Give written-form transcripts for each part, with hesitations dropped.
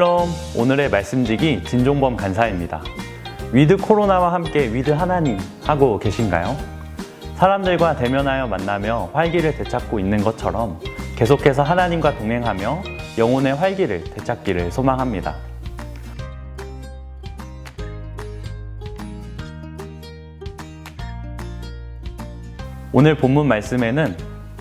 샬롬, 오늘의 말씀지기 진종범 간사입니다. 위드 코로나와 함께 위드 하나님 하고 계신가요? 사람들과 대면하여 만나며 활기를 되찾고 있는 것처럼 계속해서 하나님과 동행하며 영혼의 활기를 되찾기를 소망합니다. 오늘 본문 말씀에는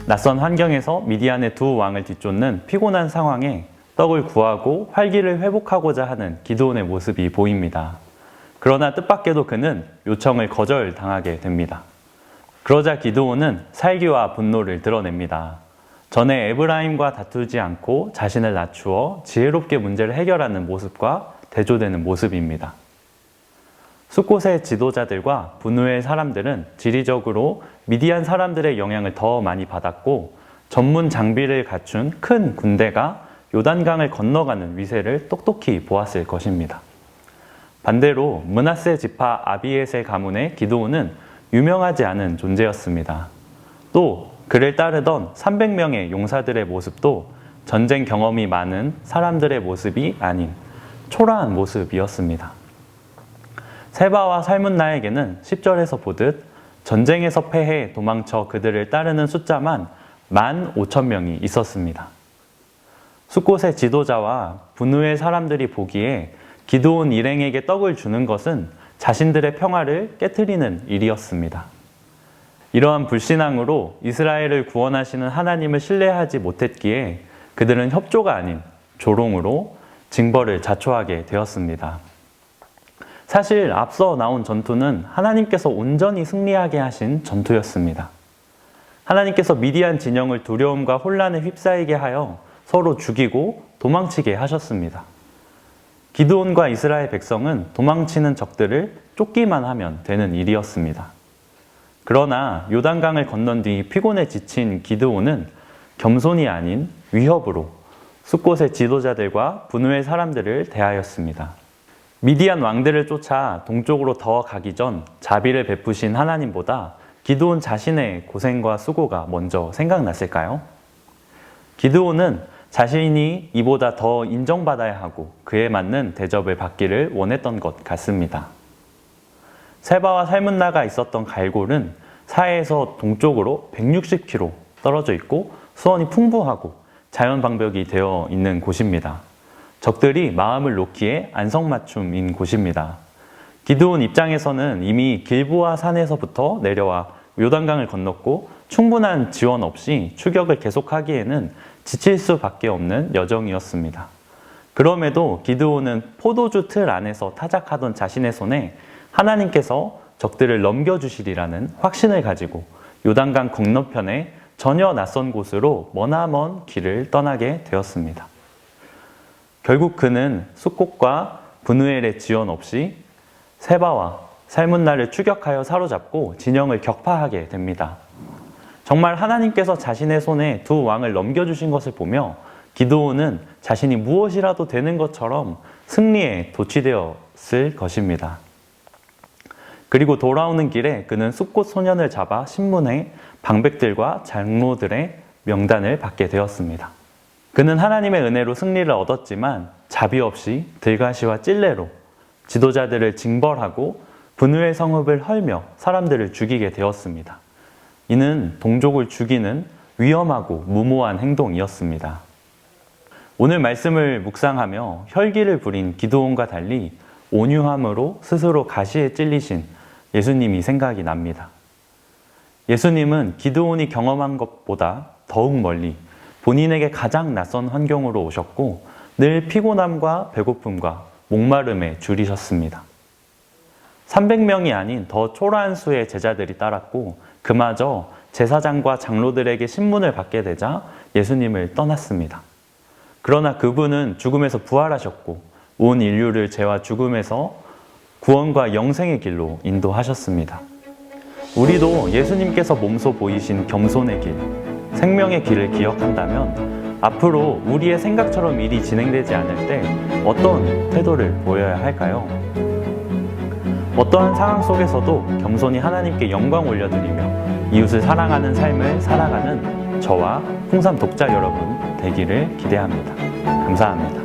낯선 환경에서 미디안의 두 왕을 뒤쫓는 피곤한 상황에 떡을 구하고 활기를 회복하고자 하는 기드온의 모습이 보입니다. 그러나 뜻밖에도 그는 요청을 거절당하게 됩니다. 그러자 기드온은 살기와 분노를 드러냅니다. 전에 에브라임과 다투지 않고 자신을 낮추어 지혜롭게 문제를 해결하는 모습과 대조되는 모습입니다. 숫곳의 지도자들과 분노의 사람들은 지리적으로 미디안 사람들의 영향을 더 많이 받았고 전문 장비를 갖춘 큰 군대가 요단강을 건너가는 위세를 똑똑히 보았을 것입니다. 반대로 므낫세 지파 아비에셀 가문의 기드온은 유명하지 않은 존재였습니다. 또 그를 따르던 300명의 용사들의 모습도 전쟁 경험이 많은 사람들의 모습이 아닌 초라한 모습이었습니다. 세바와 살문나에게는 10절에서 보듯 전쟁에서 패해 도망쳐 그들을 따르는 숫자만 15,000명이 있었습니다. 숫곳의 지도자와 분우의 사람들이 보기에 기드온 일행에게 떡을 주는 것은 자신들의 평화를 깨트리는 일이었습니다. 이러한 불신앙으로 이스라엘을 구원하시는 하나님을 신뢰하지 못했기에 그들은 협조가 아닌 조롱으로 징벌을 자초하게 되었습니다. 사실 앞서 나온 전투는 하나님께서 온전히 승리하게 하신 전투였습니다. 하나님께서 미디안 진영을 두려움과 혼란에 휩싸이게 하여 서로 죽이고 도망치게 하셨습니다. 기드온과 이스라엘 백성은 도망치는 적들을 쫓기만 하면 되는 일이었습니다. 그러나 요단강을 건넌 뒤 피곤에 지친 기드온은 겸손이 아닌 위협으로 숫곳의 지도자들과 분우의 사람들을 대하였습니다. 미디안 왕들을 쫓아 동쪽으로 더 가기 전 자비를 베푸신 하나님보다 기드온 자신의 고생과 수고가 먼저 생각났을까요? 기드온은 자신이 이보다 더 인정받아야 하고 그에 맞는 대접을 받기를 원했던 것 같습니다. 세바와 살문나가 있었던 갈골은 사해에서 동쪽으로 160km 떨어져 있고 수원이 풍부하고 자연 방벽이 되어 있는 곳입니다. 적들이 마음을 놓기에 안성맞춤인 곳입니다. 기드온 입장에서는 이미 길보아 산에서부터 내려와 요단강을 건넜고 충분한 지원 없이 추격을 계속하기에는 지칠 수밖에 없는 여정이었습니다. 그럼에도 기드온은 포도주 틀 안에서 타작하던 자신의 손에 하나님께서 적들을 넘겨주시리라는 확신을 가지고 요단강 건너편에 전혀 낯선 곳으로 머나먼 길을 떠나게 되었습니다. 결국 그는 숫곳과 브누엘의 지원 없이 세바와 살문나를 추격하여 사로잡고 진영을 격파하게 됩니다. 정말 하나님께서 자신의 손에 두 왕을 넘겨주신 것을 보며 기드온은 자신이 무엇이라도 되는 것처럼 승리에 도취되었을 것입니다. 그리고 돌아오는 길에 그는 숫곳 소년을 잡아 신문에 방백들과 장로들의 명단을 받게 되었습니다. 그는 하나님의 은혜로 승리를 얻었지만 자비 없이 들가시와 찔레로 지도자들을 징벌하고 분우의 성읍을 헐며 사람들을 죽이게 되었습니다. 이는 동족을 죽이는 위험하고 무모한 행동이었습니다. 오늘 말씀을 묵상하며 혈기를 부린 기드온과 달리 온유함으로 스스로 가시에 찔리신 예수님이 생각이 납니다. 예수님은 기드온이 경험한 것보다 더욱 멀리 본인에게 가장 낯선 환경으로 오셨고 늘 피곤함과 배고픔과 목마름에 줄이셨습니다. 300명이 아닌 더 초라한 수의 제자들이 따랐고 그마저 제사장과 장로들에게 신문을 받게 되자 예수님을 떠났습니다. 그러나 그분은 죽음에서 부활하셨고 온 인류를 죄와 죽음에서 구원과 영생의 길로 인도하셨습니다. 우리도 예수님께서 몸소 보이신 겸손의 길, 생명의 길을 기억한다면 앞으로 우리의 생각처럼 일이 진행되지 않을 때 어떤 태도를 보여야 할까요? 어떠한 상황 속에서도 겸손히 하나님께 영광 올려드리며 이웃을 사랑하는 삶을 살아가는 저와 풍삼 독자 여러분 되기를 기대합니다. 감사합니다.